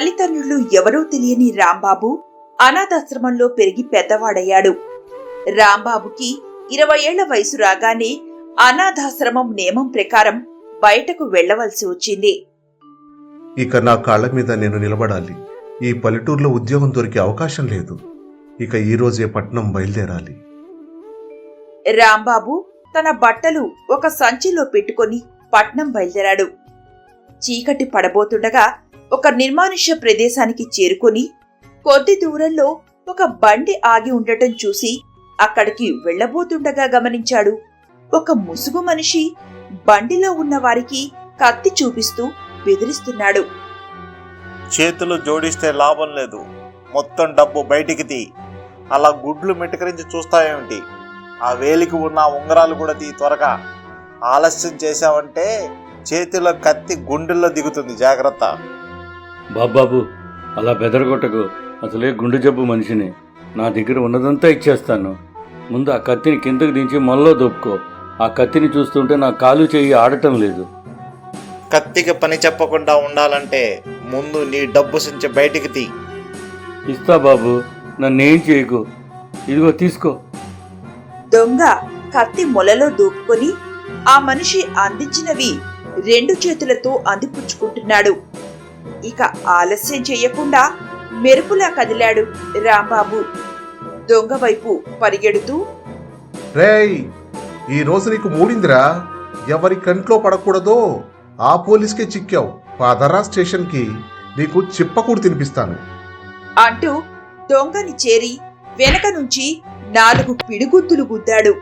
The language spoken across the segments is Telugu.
తల్లిదండ్రులు ఎవరూ తెలియని రాంబాబు అనాథాశ్రమంలో పెరిగి పెద్దవాడయ్యాడు. రాంబాబుకి 20 ఏళ్ల వయసు రాగానే అనాథాశ్రమం నియమం ప్రకారం బయటకు వెళ్లవలసి వచ్చింది. ఇక నా కాళ్ల మీద నేను నిలబడాలి. ఈ పల్లెటూరులో ఉద్యోగం దొరికే అవకాశం లేదు. ఇక ఈ రోజే పట్నం బయలుదేరాలి. రాంబాబు తన బట్టలు ఒక సంచిలో పెట్టుకుని పట్నం బయలుదేరాడు. చీకటి పడబోతుండగా ఒక నిర్మానుష్య ప్రదేశానికి చేరుకుని కొద్ది దూరంలో ఒక బండి ఆగి ఉండటం చూసి అక్కడికి వెళ్లబోతుండగా గమనించాడు. ఒక ముసుగు మనిషి బండిలో ఉన్న వారికి కత్తి చూపిస్తూ బెదిరిస్తున్నాడు. చేతులు జోడిస్తే లాభం లేదు, మొత్తం డబ్బు బయటికి తీ. అలా గుడ్లు మెటకరించి చూస్తావేమిటి? ఆ వేలికి ఉన్న ఉంగరాలు కూడా తీ త్వరగా. ఆలస్యం చేశావంటే చేతిలో కత్తి గుండెల్లో దిగుతుంది, జాగ్రత్త. బాబాబు, అలా బెదరగొట్టకు. అసలే గుండె జబ్బు మనిషిని. నా దగ్గర ఉన్నదంతా ఇచ్చేస్తాను. ముందు ఆ కత్తిని కిందకు దించి మొల్లో దొప్పుకో. ఆ కత్తిని చూస్తుంటే నా కాలు చెయ్యి ఆడటం లేదు. కత్తికి పని చెప్పకుండా ఉండాలంటే ముందు నీ డబ్బు సంచి బయటికి తీ. ఇస్తా బాబు, నన్నేం చేయకు. ఇదిగో తీసుకో. దొంగ కత్తి మొలలో దూపుకొని ఆ మనిషి అందించినవి 2 చేతులతో అందిపుచ్చుకుంటున్నాడు. ఇక ఆలస్యం చెయ్యకుండా మెరుపులా కదిలాడు రాంబాబు. దొంగ వైపు పరిగెడుతూ, రేయ్, ఈ రోజు నీకు మూడిందిరా. ఎవరి కంట్లో పడకూడదో ఆ పోలీస్కే చిక్కావు. పదరా స్టేషన్కి, నీకు చిప్పకూడు తినిపిస్తాను అంటూ దొంగని చేరి వెనక నుంచి 4 పిడిగుద్దులు గుద్దాడు.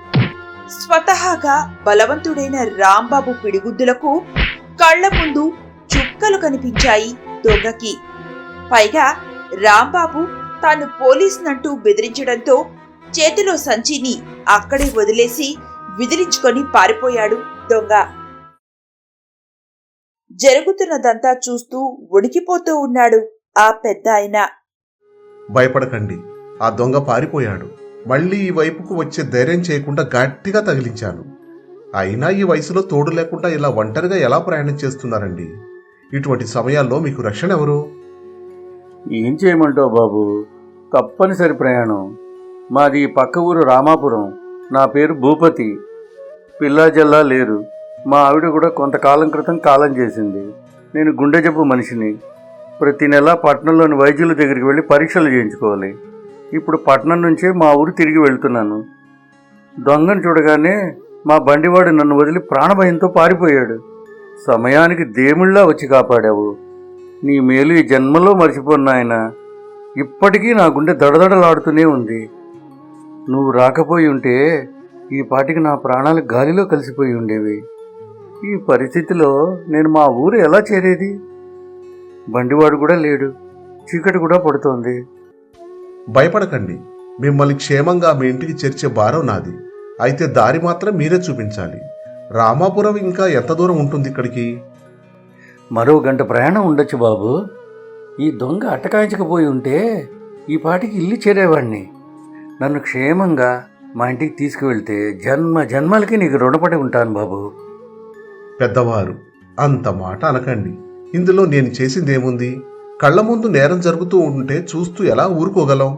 స్వతహాగా బలవంతుడైన రాంబాబు పిడిగుద్దులకు కళ్ల ముందు చుక్కలు కనిపించాయి దొంగకి. పైగా రాంబాబు తాను పోలీసునంటూ బెదిరించడంతో చేతిలో సంచిని అక్కడే వదిలేసి విదిలించుకొని పారిపోయాడు దొంగ. జరుగుతున్నదంతా చూస్తూ ఉడికిపోతూ ఉన్నాడు ఆ పెద్ద ఆయన. భయపడకండి, ఆ దొంగ పారిపోయాడు. మళ్ళీ ఈ వైపుకు వచ్చే ధైర్యం చేయకుండా గట్టిగా తగిలించాను. అయినా ఈ వయసులో తోడు లేకుండా ఇలా ఒంటరిగా ఎలా ప్రయాణం చేస్తున్నారండి? ఇటువంటి సమయాల్లో మీకు రక్షణ ఎవరు? ఏం చేయమంటావు బాబు, తప్పనిసరి ప్రయాణం. మాది పక్క ఊరు రామాపురం. నా పేరు భూపతి. పిల్లాజల్లా లేరు. మా ఆవిడ కూడా కొంతకాలం క్రితం కాలం చేసింది. నేను గుండె జబ్బు మనిషిని. ప్రతి నెల పట్టణంలోని వైద్యుల దగ్గరికి వెళ్ళి పరీక్షలు చేయించుకోవాలి. ఇప్పుడు పట్టణం నుంచే మా ఊరు తిరిగి వెళ్తున్నాను. దొంగను చూడగానే మా బండివాడు నన్ను వదిలి ప్రాణభయంతో పారిపోయాడు. సమయానికి దేవుళ్ళా వచ్చి కాపాడావు. నీ మేలు ఈ జన్మలో మర్చిపోను నాయన. ఇప్పటికీ నా గుండె దడదడలాడుతూనే ఉంది. నువ్వు రాకపోయి ఉంటే ఈ పాటికి నా ప్రాణాలు గాలిలో కలిసిపోయి ఉండేవి. ఈ పరిస్థితిలో నేను మా ఊరు ఎలా చేరేది? బండివాడు కూడా లేడు. చీకటి కూడా పడుతోంది. భయపడకండి, మిమ్మల్ని క్షేమంగా మీ ఇంటికి చేర్చే భారం నాది. అయితే దారి మాత్రం మీరే చూపించాలి. రామాపురం ఇంకా ఎంత దూరం ఉంటుంది ఇక్కడికి? మరో 1 గంట ప్రయాణం ఉండొచ్చు బాబు. ఈ దొంగ అట్టకాయించకపోయి ఉంటే ఈ పాటికి ఇల్లు చేరేవాడిని. నన్ను క్షేమంగా మా ఇంటికి తీసుకువెళ్తే జన్మలకి నీకు రుణపడి ఉంటాను బాబు. పెద్దవారు, అంత మాట అనకండి. ఇందులో నేను చేసిందేముంది? కళ్ల ముందు నేరం జరుగుతూ ఉంటే చూస్తూ ఎలా ఊరుకోగలం?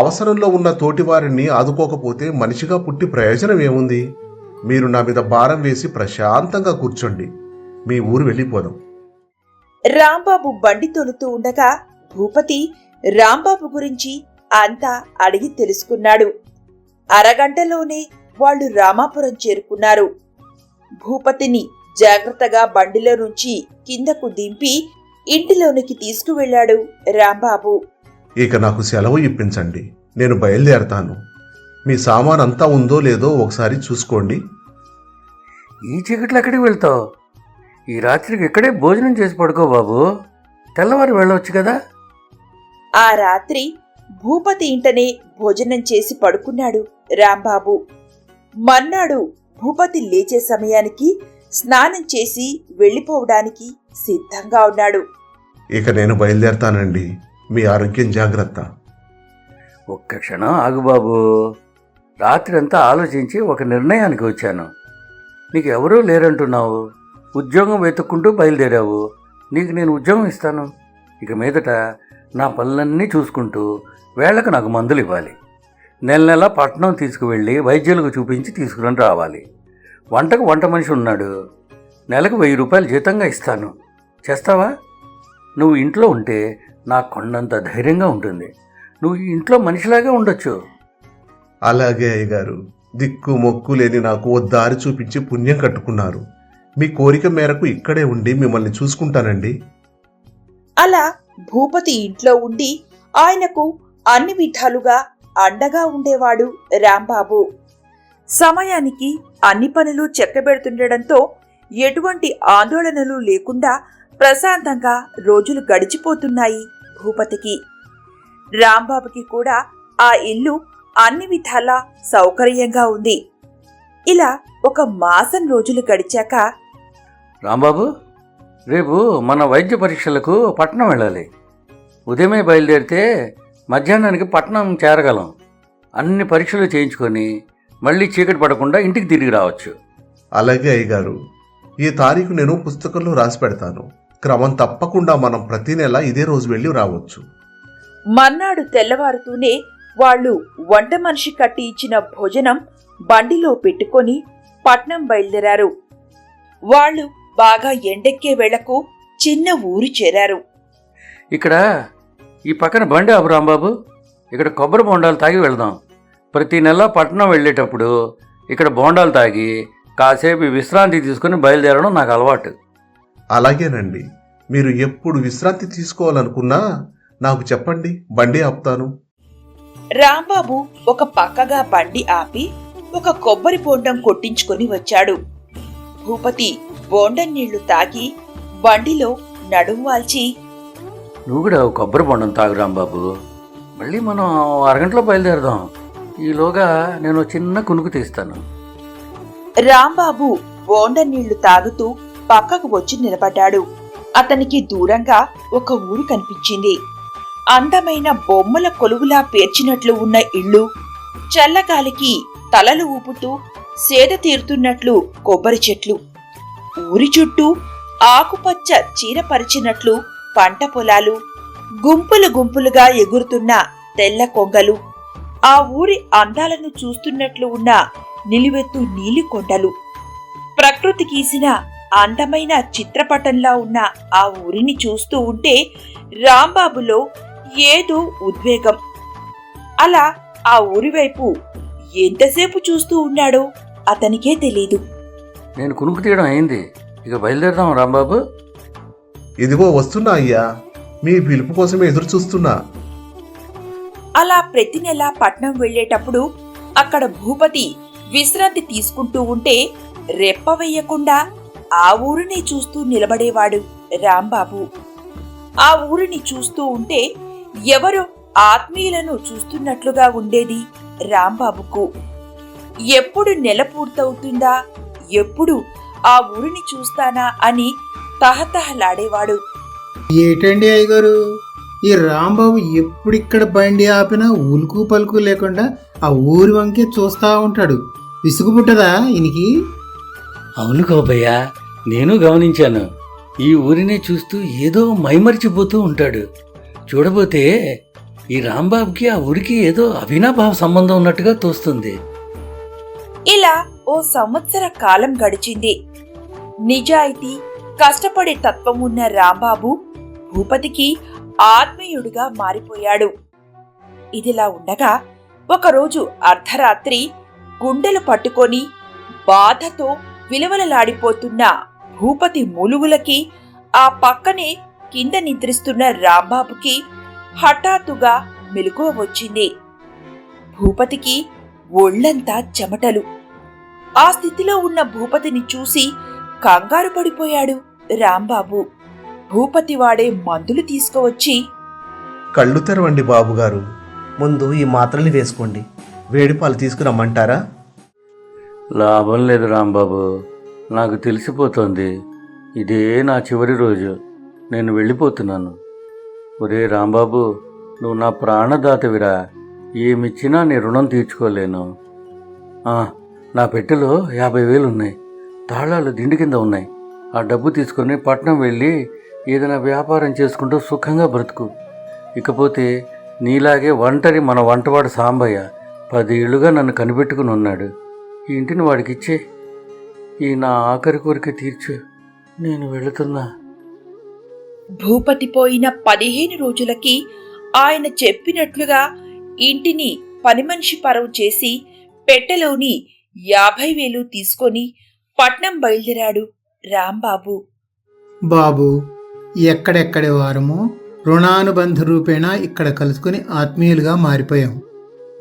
అవసరంలో ఉన్న తోటివారిని ఆదుకోకపోతే మనిషిగా పుట్టి ప్రయోజనం ఏముంది? మీరు నా మీద భారం వేసి ప్రశాంతంగా కూర్చోండి. మీ ఊరు వెళ్ళిపోదాం. రాంబాబు బండి తొలుతూ ఉండగా భూపతి రాంబాబు గురించి అంతా అడిగి తెలుసుకున్నాడు. అరగంటలోనే వాళ్ళు రామాపురం చేరుకున్నారు. భూపతిని జాగ్రత్తగా బండిలో నుంచి కిందకు దింపి ఇంటిలోనికి తీసుకువెళ్లాడు రాంబాబు. ఇక నాకు సెలవు ఇప్పించండి, నేను బయలుదేరతాను. మీ సామాన్ అంతా ఉందో లేదో ఒకసారి చూసుకోండి. ఈ చీకట్లో ఎక్కడికి వెళ్తావు? ఈ రాత్రికి ఇక్కడే భోజనం చేసి పడుకో బాబు. తెల్లవారు వెళ్ళవచ్చు కదా. ఆ రాత్రి భూపతి ఇంటనే భోజనం చేసి పడుకున్నాడు రాంబాబు. మర్నాడు భూపతి లేచే సమయానికి స్నానం చేసి వెళ్లిపోవడానికి సిద్ధంగా ఉన్నాడు. ఇక నేను బయలుదేరతానండి. మీ ఆరోగ్యం జాగ్రత్త. ఒక్క క్షణం ఆగు బాబు. రాత్రి అంతా ఆలోచించి ఒక నిర్ణయానికి వచ్చాను. నీకు ఎవరూ లేరంటున్నావు. ఉద్యోగం వెతుక్కుంటూ బయలుదేరావు. నీకు నేను ఉద్యోగం ఇస్తాను. ఇక మీదట నా పనులన్నీ చూసుకుంటూ వేళకు నాకు మందులు ఇవ్వాలి. నెల నెల పట్నం తీసుకువెళ్ళి వైద్యులకు చూపించి తీసుకుని రావాలి. వంటకు వంట మనిషి ఉన్నాడు. నెలకు 1000 రూపాయలు జీతంగా ఇస్తాను. చేస్తావా? నువ్వు ఇంట్లో ఉంటే నాకు కొండంత ధైర్యంగా ఉంటుంది. నువ్వు ఈ ఇంట్లో మనిషిలాగే ఉండొచ్చు. అలాగే అయ్యగారు. దిక్కు మొక్కు లేని నాకు ఓ దారి చూపించి పుణ్యం కట్టుకున్నారు. మీ కోరిక మేరకు ఇక్కడే ఉండి మిమ్మల్ని చూసుకుంటానండి. అలా భూపతి ఇంట్లో ఉండి ఆయనకు అన్ని విధాలుగా అండగా ఉండేవాడు రాంబాబు. సమయానికి అన్ని పనులు చక్కబెడుతుండడంతో ఎటువంటి ఆందోళనలు లేకుండా ప్రశాంతంగా రోజులు గడిచిపోతున్నాయి భూపతికి. రాంబాబుకి కూడా ఆ ఇల్లు అన్ని విధాలా సౌకర్యంగా ఉంది. ఇలా 1 మాసం రోజులు గడిచాక, రాంబాబు, రేపు మన వైద్య పరీక్షలకు పట్నం వెళ్ళాలి. ఉదయమే బయలుదేరితే మధ్యాహ్నానికి పట్నం చేరగలం. అన్ని పరీక్షలు చేయించుకొని మళ్ళీ చీకటి పడకుండా ఇంటికి తిరిగి రావచ్చు. అలాగే అయ్యగారు. ఈ తారీఖు నేను పుస్తకంలో రాసి పెడతాను. క్రమం తప్పకుండా మనం ప్రతి నెల ఇదే రోజు వెళ్ళి రావచ్చు. మర్నాడు తెల్లవారుతూనే వాళ్ళు వంట మనిషి కట్టి ఇచ్చిన భోజనం బండిలో పెట్టుకొని పట్నం బయలుదేరారు. వాళ్ళు బాగా ఎండెక్కే వేళకు చిన్న ఊరు చేరారు. ఇక్కడ ఈ పక్కన బండి ఆపు రాంబాబు. ఇక్కడ కొబ్బరి బొండాలు తాగి వెళదాం. ప్రతి నెల పట్నం వెళ్ళేటప్పుడు ఇక్కడ బోండాలు తాగి కాసేపు విశ్రాంతి తీసుకుని బయలుదేరడం నాకు అలవాటు. అలాగేనండి. మీరు ఎప్పుడు విశ్రాంతి తీసుకోవాలనుకున్నా నాకు చెప్పండి, బండి ఆపుతాను. రాంబాబు ఒక పక్కగా బండి ఆపి ఒక కొబ్బరి బోండం కొట్టించుకొని వచ్చాడు. భూపతి బోండం నీళ్లు తాగి బండిలో నడుం వాల్చి, నువ్వు కూడా కొబ్బరి బొండం తాగు రాంబాబు. మళ్ళీ మనం అరగంటలో బయలుదేరదాం. ఈలోగా నేను చిన్న కునుకు తీస్తాను. రాంబాబు బోండం నీళ్లు తాగుతూ పక్కకు వచ్చి నిలబడ్డాడు. అతనికి దూరంగా ఒక ఊరు కనిపించింది. అందమైన బొమ్మల కొలువులా పేర్చినట్లు ఉన్న ఇళ్ళు, చల్లగాలికి తలలు ఊపుతూ సేద తీరుతున్నట్లు కొబ్బరి చెట్లు, ఊరి చుట్టూ ఆకుపచ్చ చీరపరిచినట్లు పంట పొలాలు, గుంపులు గుంపులుగా ఎగురుతున్న తెల్ల కొంగలు, ఆ ఊరి అందాలను చూస్తున్నట్లు ఉన్న నిలువెత్తు నీలి కొండలు, ప్రకృతి గీసిన అందమైన చిత్రపటంలా ఉన్న ఆ ఊరిని చూస్తూ ఉంటే రాంబాబులో ఏదో ఉద్వేగం. అలా ఆ ఊరి వైపు ఎంతసేపు చూస్తూ ఉన్నాడో అతనికే తెలీదు. నేను కునుకు తీయడం అయింది. ఇక బయలుదేరదాం రాంబాబు. ఇదిగో వస్తున్నా అయ్యా. మీ పిలుపు కోసమే ఎదురు చూస్తున్నా. అలా ప్రతి నెల పట్నం వెళ్లేటప్పుడు అక్కడ భూపతి విశ్రాంతి తీసుకుంటూ ఉంటే రెప్ప వెయ్యకుండా ఆ ఊరిని చూస్తూ నిలబడేవాడు రాంబాబు. ఆ ఊరిని చూస్తూ ఉంటే ఎవరో ఆత్మీయులను చూస్తున్నట్లుగా ఉండేది రాంబాబుకు. ఎప్పుడు నెల పూర్తవుతుందా, ఎప్పుడు ఆ ఊరిని చూస్తానా అని తహతహలాడేవాడు. ఏటండి అయ్యగారు, ఈ రాంబాబు ఎప్పుడిక్కడ బండి ఆపినా ఉలుకు పలుకు లేకుండా ఆ ఊరి వంకే చూస్తా ఉంటాడు. విసుగుపుట్టదా ఈయనకి? అవును కోపయ్య, నేను గమనించాను. ఈ ఊరినే చూస్తూ ఏదో మైమరిచిపోతూ ఉంటాడు. చూడబోతే ఈ రాంబాబుకి ఆ ఊరికి ఏదో అవినాభావ సంబంధం ఉన్నట్టుగా తోస్తుంది. ఇలా 1 సంవత్సర కాలం గడిచింది. నిజాయితీ, కష్టపడే తత్వం ఉన్న రాంబాబు భూపతికి ఆత్మీయుడిగా మారిపోయాడు. ఇదిలా ఉండగా ఒకరోజు అర్ధరాత్రి గుండెలు పట్టుకొని బాధతో విలవలలాడిపోతున్న భూపతి మూలుగులకి ఆ పక్కనే కింద నిద్రిస్తున్న రాంబాబుకి హఠాత్తుగా మెలకువ వచ్చింది. భూపతికి ఒళ్లంతా చెమటలు. ఆ స్థితిలో ఉన్న భూపతిని చూసి కంగారు పడిపోయాడు రాంబాబు. భూపతి వాడే మందులు తీసుకువచ్చి, కళ్ళు తెరవండి బాబుగారు. ముందు ఈ మాత్రలు వేసుకోండి. వేడిపాలు తీసుకురమ్మంటారా? లాభం లేదు రాంబాబు, నాకు తెలిసిపోతోంది. ఇదే నా చివరి రోజు. నేను వెళ్ళిపోతున్నాను. ఒరే రాంబాబు, నువ్వు నా ప్రాణదాతవిరా. ఏమిచ్చినా నీ రుణం తీర్చుకోలేను. నా పెట్టెలో 50,000 ఉన్నాయి. తాళాలు దిండి కింద ఉన్నాయి. ఆ డబ్బు తీసుకొని పట్నం వెళ్ళి ఏదైనా వ్యాపారం చేసుకుంటూ సుఖంగా బ్రతుకు. ఇకపోతే నీలాగే ఒంటరి మన వంటవాడు సాంబయ్య 10 ఏళ్లుగా నన్ను కనిపెట్టుకుని ఉన్నాడు. ఈ ఇంటిని వాడికిచ్చే, ఈ నా ఆఖరి కోరిక తీర్చు. నేను వెళుతున్నా. భూపతి పోయిన 15 రోజులకి ఆయన చెప్పినట్లుగా ఇంటిని పనిమనిషి పరవు చేసి పెట్టెలోని 50,000 తీసుకొని పట్నం బయలుదేరాడు రాంబాబు. బాబు, ఎక్కడెక్కడి వారమో రుణానుబంధ రూపేణా ఇక్కడ కలుసుకుని ఆత్మీయులుగా మారిపోయాం.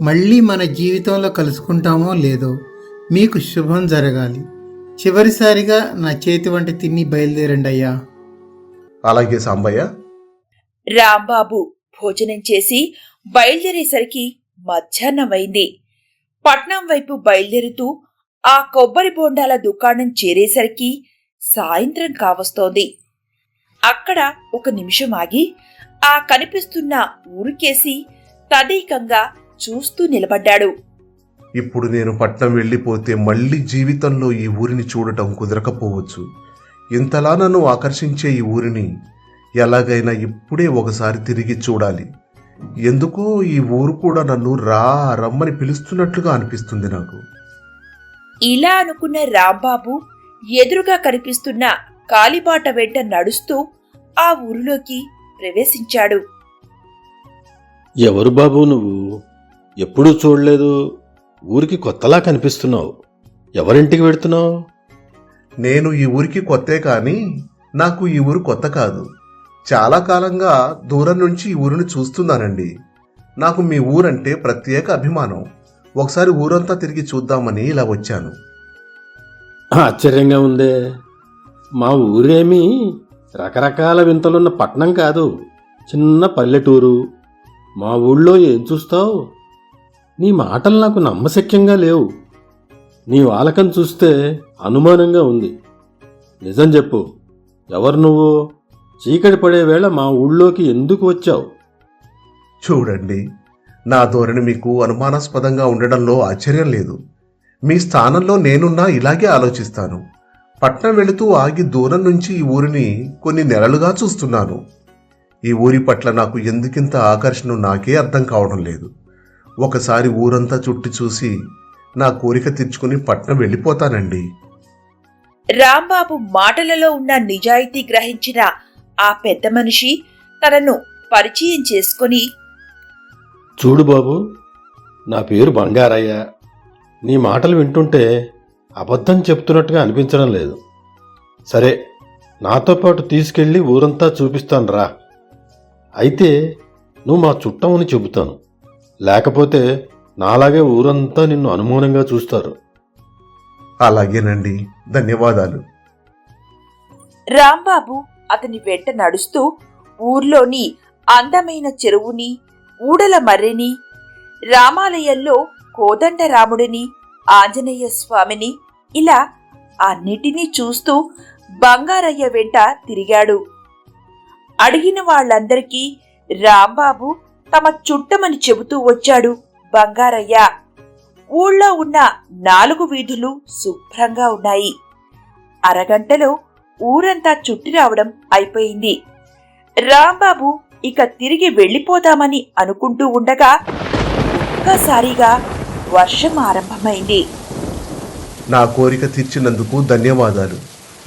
మళ్ళీ మన జీవితంలో కలుసుకుంటామో లేదో మీకు శుభం జరగాలి. చివరిసారిగా నా చేతి వంట తిని బయలుదేరండి అయ్యా. అలాగే సాంబయ్య. రాంబాబు భోజనం చేసి బయలుదేరేసరికి మధ్యాహ్నమైంది. పట్నం వైపు బయలుదేరుతూ ఆ కొబ్బరి బోండాల దుకాణం చేరేసరికి సాయంత్రం కావస్తోంది. అక్కడ ఒక నిమిషం ఆగి ఆ కనిపిస్తున్న ఊరికేసి తదేకంగా చూస్తూ నిలబడ్డాడు. ఇప్పుడు నేను పట్నం వెళ్ళిపోతే మళ్ళీ జీవితంలో ఈ ఊరిని చూడటం కుదరకపోవచ్చు. ఇంతలా నన్ను ఆకర్షించే ఈ ఊరిని ఎలాగైనా ఇప్పుడే ఒకసారి తిరిగి చూడాలి. ఎందుకో ఈ ఊరు కూడా నన్ను రమ్మని పిలుస్తున్నట్లుగా అనిపిస్తుంది నాకు. ఇలా అనుకున్న రాంబాబు ఎదురుగా కనిపిస్తున్న కాలిబాట వెంట నడుస్తూ ఆ ఊరిలోకి ప్రవేశించాడు. ఎవరు బాబు నువ్వు? ఎప్పుడూ చూడలేదు. ఊరికి కొత్తలా కనిపిస్తున్నావు. ఎవరింటికి వెడుతున్నావు? నేను ఈ ఊరికి కొత్తే కానీ నాకు ఈ ఊరు కొత్త కాదు. చాలా కాలంగా దూరం నుంచి ఈ ఊరిని చూస్తున్నానండి. నాకు మీ ఊరంటే ప్రత్యేక అభిమానం. ఒకసారి ఊరంతా తిరిగి చూద్దామని ఇలా వచ్చాను. ఆశ్చర్యంగా ఉందే. మా ఊరేమీ రకరకాల వింతలున్న పట్నం కాదు, చిన్న పల్లెటూరు. మా ఊళ్ళో ఏం చూస్తావు? నీ మాటలు నాకు నమ్మశక్యంగా లేవు. నీ వాలకం చూస్తే అనుమానంగా ఉంది. నిజం చెప్పు, ఎవరు నువ్వు? చీకటి పడే వేళ మా ఊళ్ళోకి ఎందుకు వచ్చావు? చూడండి, నా ధోరణి మీకు అనుమానాస్పదంగా ఉండడంలో ఆశ్చర్యం లేదు. మీ స్థానంలో నేనున్నా ఇలాగే ఆలోచిస్తాను. పట్నం వెళుతూ ఆగి దూరం నుంచి ఈ ఊరిని కొన్ని నెలలుగా చూస్తున్నాను. ఈ ఊరి పట్ల నాకు ఎందుకింత ఆకర్షణ నాకే అర్థం కావడం లేదు. ఒకసారి ఊరంతా చుట్టి చూసి నా కోరిక తీర్చుకుని పట్నం వెళ్ళిపోతానండి. రాంబాబు మాటలలో ఉన్న నిజాయితీ గ్రహించిన ఆ పెద్ద మనిషి తనను పరిచయం చేసుకుని, చూడు బాబు, నా పేరు బంగారయ్య. నీ మాటలు వింటుంటే అబద్ధం చెప్తున్నట్టుగా అనిపించడం లేదు. సరే, నాతో పాటు తీసుకెళ్ళి ఊరంతా చూపిస్తాను రా. అయితే నువ్వు మా చుట్టమని చెబుతాను, లేకపోతే నాలాగే ఊరంతా నిన్ను అనుమానంగా చూస్తారు. అలాగేనండి, ధన్యవాదాలు. రాంబాబు అతని వెంట నడుస్తూ ఊర్లోని అందమైన చెరువుని, ఊడల మర్రిని, రామాలయంలో కోదండరాముడిని, ఆంజనేయ స్వామిని, ఇలా అన్నిటినీ చూస్తూ బంగారయ్య వెంట తిరిగాడు. అడిగిన వాళ్ళందరికీ రాంబాబు తమ చుట్టమని చెబుతూ వచ్చాడు బంగారయ్య. ఊళ్ళో ఉన్న 4 వీధులు శుభ్రంగా ఉన్నాయి. అరగంటలో ఊరంతా చుట్టి రావడం అయిపోయింది. రాంబాబు ఇక తిరిగి వెళ్ళిపోదామని అనుకుంటూ ఉండగా ఒక్కసారిగా వర్షం ఆరంభమైంది. నా కోరిక తీర్చినందుకు ధన్యవాదాలు.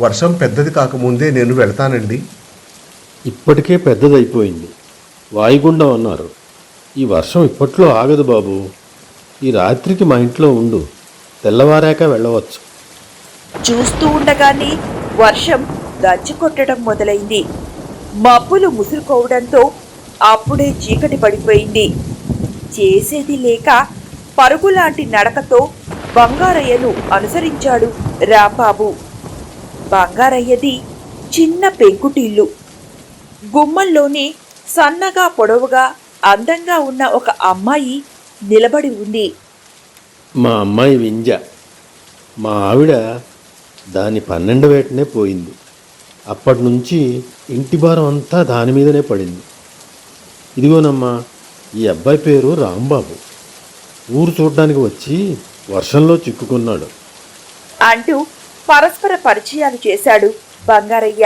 వర్షం పెద్దది కాకముందే నేను వెళ్తానండి. ఇప్పటికే పెద్దదైపోయింది. వాయుగుండం అన్నారు. ఈ వర్షం ఇప్పట్లో ఆగదు బాబు. ఈ రాత్రికి మా ఇంట్లో ఉండు, తెల్లవారాక వెళ్ళవచ్చు. చూస్తూ ఉండగానే వర్షం దంచి కొట్టడం మొదలైంది. మబ్బులు ముసురుకోవడంతో అప్పుడే చీకటి పడిపోయింది. చేసేది లేక పరుగులాంటి నడకతో బంగారయ్యను అనుసరించాడు రాంబాబు. బంగారయ్యది చిన్న పెంకుటిల్లు. గుమ్మంలోనే సన్నగా పొడవుగా అందంగా ఉన్న ఒక అమ్మాయి నిలబడి ఉంది. మా అమ్మాయి వింజ. మా ఆవిడ దాని 12 వేటనే పోయింది. అప్పటి నుంచి ఇంటి భారం అంతా దాని మీదనే పడింది. ఇదిగోనమ్మా, ఈ అబ్బాయి పేరు రాంబాబు. ఊరు చూడ్డానికి వచ్చి వర్షంలో చిక్కుకున్నాడు అంటూ పరస్పర పరిచయాలు చేశాడు బంగారయ్య.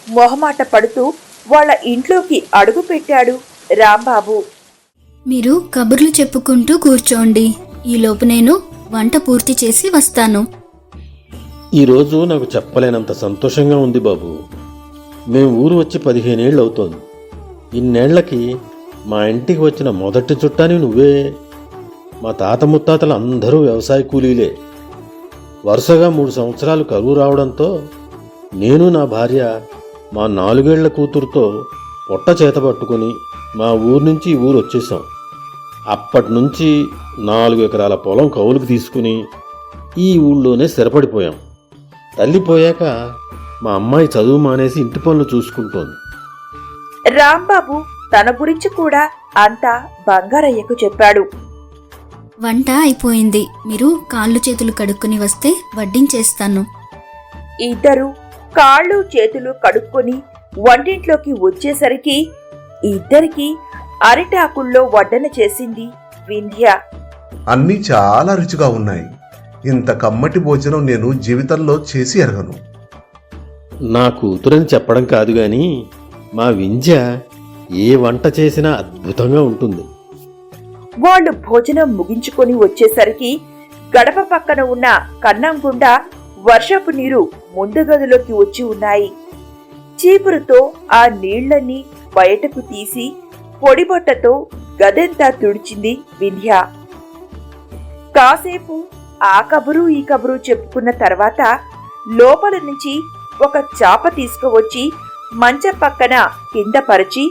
మొహమాట పడుతూ వాళ్ళ ఇంట్లోకి అడుగు పెట్టాడు రాంబాబు. మీరు కబుర్లు చెప్పుకుంటూ కూర్చోండి. ఈలోపు నేను వంట పూర్తి చేసి వస్తాను. ఈరోజు నాకు చెప్పలేనంత సంతోషంగా ఉంది బాబు. మేము ఊరు వచ్చి 15 ఏళ్ళు అవుతోంది. ఇన్నేళ్లకి మా ఇంటికి వచ్చిన మొదటి చుట్టాని నువ్వే. మా తాత ముత్తాతలు అందరూ వ్యవసాయ కూలీలే. వరుసగా 3 సంవత్సరాలు కరువు రావడంతో నేను నా భార్య మా 4 ఏళ్ల కూతురుతో పొట్ట చేత పట్టుకుని మా ఊరు నుంచి ఈ ఊరు వచ్చేసాం. అప్పటి నుంచి 4 ఎకరాల పొలం కౌలుకు తీసుకుని ఈ ఊళ్ళోనే స్థిరపడిపోయాం. తల్లిపోయాక మా అమ్మాయి చదువు మానేసి ఇంటి పనులు చూసుకుంటోంది. రాంబాబు తన గురించి కూడా అంతా బంగారయ్యకు చెప్పాడు. వంట అయిపోయింది. మీరు కాళ్ళు చేతులు కడుక్కుని వస్తే వడ్డించేస్తాను. ఇద్దరు కాళ్ళు చేతులు కడుక్కొని వంటింట్లోకి వచ్చేసరికి ఇద్దరికి అరిటాకుల్లో వడ్డన చేసింది వింధ్య. అన్నీ చాలా రుచిగా ఉన్నాయి. ఇంత కమ్మటి భోజనం నేను జీవితంలో చేసి ఎరగను. నా కూతురని చెప్పడం కాదు గాని మా వింజ ఏ వంట చేసినా అద్భుతంగా ఉంటుంది. వాళ్ళు భోజనం ముగించుకొని వచ్చేసరికి గడప పక్కన ఉన్న కన్నం గుండా వర్షపు నీరు ముందు గదిలోకి వచ్చి ఉన్నాయి. చీపురుతో ఆ నీళ్లన్నీ బయటకు తీసి పొడిబొట్టతో గదంతా తుడిచింది వింధ్య. కాసేపు ఆ కబురు ఈ కబురు చెప్పుకున్న తర్వాత లోపల నుంచి ఒక చాప తీసుకువచ్చి మంచం పక్కన కింద పరిచి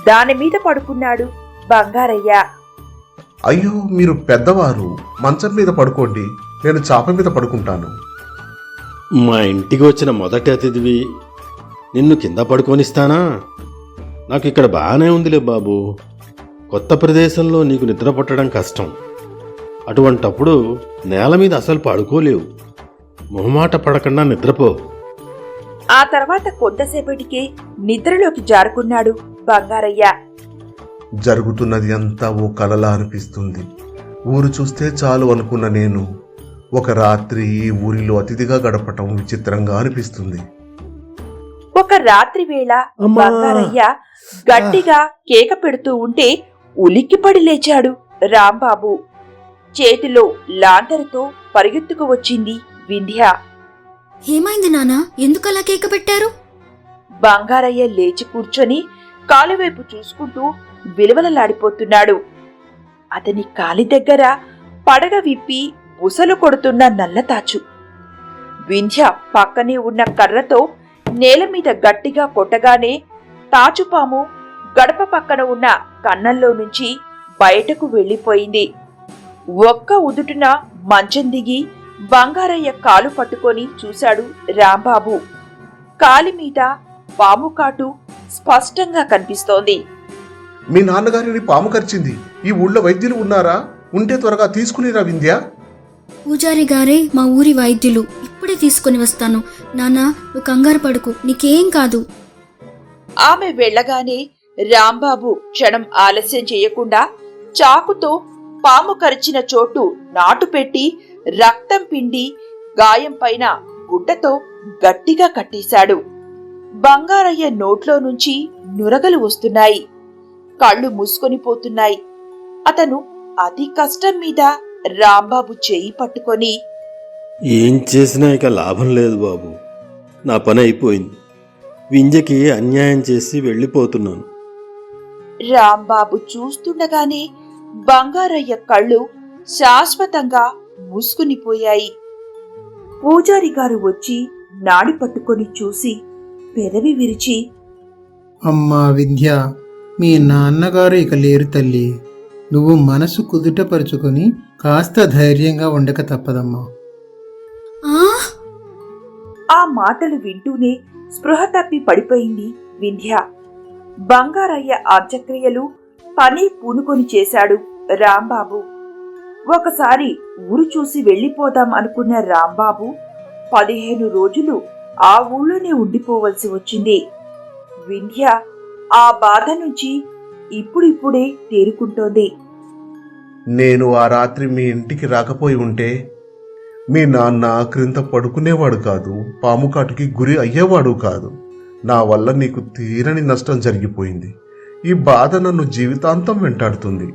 దానిమీద పడుకున్నాడు బంగారయ్య. అయ్యో, మీరు పెద్దవారు, మంచం మీద పడుకోండి, నేను చాప మీద పడుకుంటాను. మా ఇంటికి వచ్చిన మొదటి అతిథివి, నిన్ను కింద పడుకోనిస్తానా? నాకు ఇక్కడ బాగానే ఉందిలే బాబు. కొత్త ప్రదేశంలో నీకు నిద్ర పట్టడం కష్టం. అటువంటప్పుడు నేల మీద అసలు పడుకోలేవు. మొహమాట పడకుండా నిద్రపో. ఆ తర్వాత కొంతసేపటికి నిద్రలోకి జారుకున్నాడు బంగారయ్య. జరుగుతున్నది అంతా ఓ కలలా అనిపిస్తుంది. ఊరు చూస్తే చాలు అనుకున్న నేను ఒక రాత్రి ఈ ఊరిలో అతిథిగా గడపటం విచిత్రంగా అనిపిస్తుంది. ఒక రాత్రి వేళ అమ్మా! బంగారయ్య గట్టిగా కేక పెడుతూ ఉంటే ఉలిక్కిపడి లేచాడు రాంబాబు. చేతిలో లాంతరుతో పరిగెత్తుకు వచ్చింది వింధ్య. ఏమైంది నానా? ఎందుకలా కేక పెట్టారు? బంగారయ్య లేచి కూర్చొని కాలువైపు చూసుకుంటూ విలువలలాడిపోతున్నాడు. అతని కాలి దగ్గర పడగ విప్పి బుసలు కొడుతున్న నల్లతాచు. వింధ్య పక్కనే ఉన్న కర్రతో నేల మీద గట్టిగా కొట్టగానే తాచుపాము గడప పక్కన ఉన్న కన్నంలో నుంచి బయటకు వెళ్లిపోయింది. ఒక్క ఉదుటున మంచం దిగి బంగారయ్య కాలు పట్టుకొని చూశాడు రాంబాబు. కాలి మీద పాము కాటు స్పష్టంగా కనిపిస్తోంది. మీ నాన్నగారిని పాము కరిచింది. ఈ ఊళ్ళో వైద్యులు ఉన్నారా? ఉంటే త్వరగా తీసుకునిరా వింధ్య. పూజారి గారే మా ఊరి వైద్యులు. ఇప్పుడే తీసుకుని వస్తాను. నానా, నువ్వు కంగారు పడుకు, నీకేం కాదు. ఆమె వెళ్ళగానే రాంబాబు క్షణం ఆలస్యం చేయకుండా చాకుతో పాము కరిచిన చోటు నాటు పెట్టి రక్తం పిండి గాయం పైన గుడ్డతో గట్టిగా కట్టేశాడు. బంగారయ్య నోట్లో నుంచి నురగలు వస్తున్నాయి. కళ్ళు మూసుకొని పోతున్నాయి. అతను అతి కష్టం మీద రాంబాబు చెయ్యి పట్టుకొని, ఏం చేసినా ఇక లాభం లేదు బాబు. నా పని అయిపోయింది. వింజకి అన్యాయం చేసి వెళ్ళిపోతున్నాను. రాంబాబు చూస్తుండగానే బంగారయ్య కళ్ళు శాశ్వతంగా మూసుకునిపోయాయి. పూజారి గారు వచ్చి నాడి పట్టుకొని చూసి పెదవి విరిచి, అమ్మా వింధ్య, మీ నాన్నగారు ఇక లేరు తల్లి. నువ్వు మనసు కుదుటపరుచుకొని కాస్త ధైర్యంగా ఉండక తప్పదమ్మా. ఆ మాటలు వింటూనే స్పృహ తప్పి పడిపోయింది వింధ్య. బంగారయ్య అంత్యక్రియలు పని పూనుకొని చేశాడు రాంబాబు. ఒకసారి ఊరు చూసి వెళ్లిపోదాం అనుకున్న రాంబాబు 15 రోజులు ఆ ఊళ్ళోనే ఉండిపోవలసి వచ్చింది. వింధ్య ఆ బాధ నుంచి ఇప్పుడిప్పుడే తేరుకుంటోంది. నేను ఆ రాత్రి మీ ఇంటికి రాకపోయి ఉంటే మీ నాన్న క్రింద పడుకునేవాడు కాదు, పాము కాటుకి గురి అయ్యేవాడు కాదు. నా వల్ల నీకు తీరని నష్టం జరిగిపోయింది. ఈ బాధ నన్ను జీవితాంతం వెంటాడుతుంది.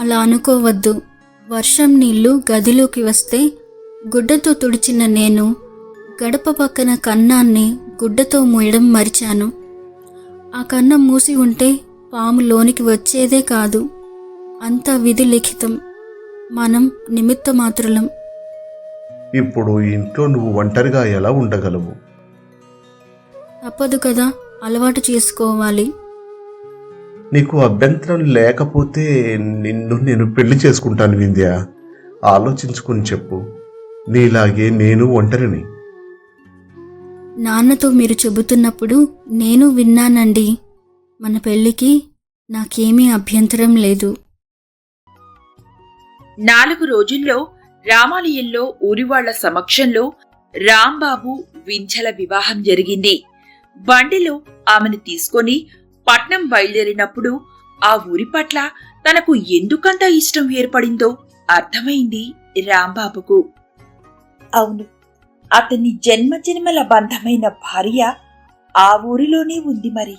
అలా అనుకోవద్దు. వర్షం నీళ్లు గదిలోకి వస్తే గుడ్డతో తుడిచిన నేను గడప పక్కన కన్నాన్ని గుడ్డతో మూయడం మరిచాను. ఆ కన్నం మూసి ఉంటే పాము లోనికి వచ్చేదే కాదు. అంతా విధి లిఖితం. మనం నిమిత్త మాత్రులం. ఇప్పుడు ఈ ఇంట్లో నువ్వు ఒంటరిగా ఎలా ఉండగలవు? తప్పదు కదా, అలవాటు చేసుకోవాలి. నీకు అభ్యంతరం లేకపోతే నిన్ను నేను పెళ్లి చేసుకుంటాను వింధ్య. ఆలోచించుకుని చెప్పు. నీలాగే నేను ఒంటరిని. నాన్నతో మీరు చెబుతున్నప్పుడు నేను విన్నానండి. మన పెళ్లికి నాకేమీ అభ్యంతరం లేదు. 4 రోజుల్లో రామాలయంలో ఊరివాళ్ల సమక్షంలో రాంబాబు వింధ్యల వివాహం జరిగింది. బండిలో ఆమెను తీసుకొని పట్నం బయలుదేరినప్పుడు ఆ ఊరి పట్ల తనకు ఎందుకంత ఇష్టం ఏర్పడిందో అర్థమైంది రాంబాబుకు. అవును, అతని జన్మజన్మల బంధమైన భార్య ఆ ఊరిలోనే ఉంది మరి.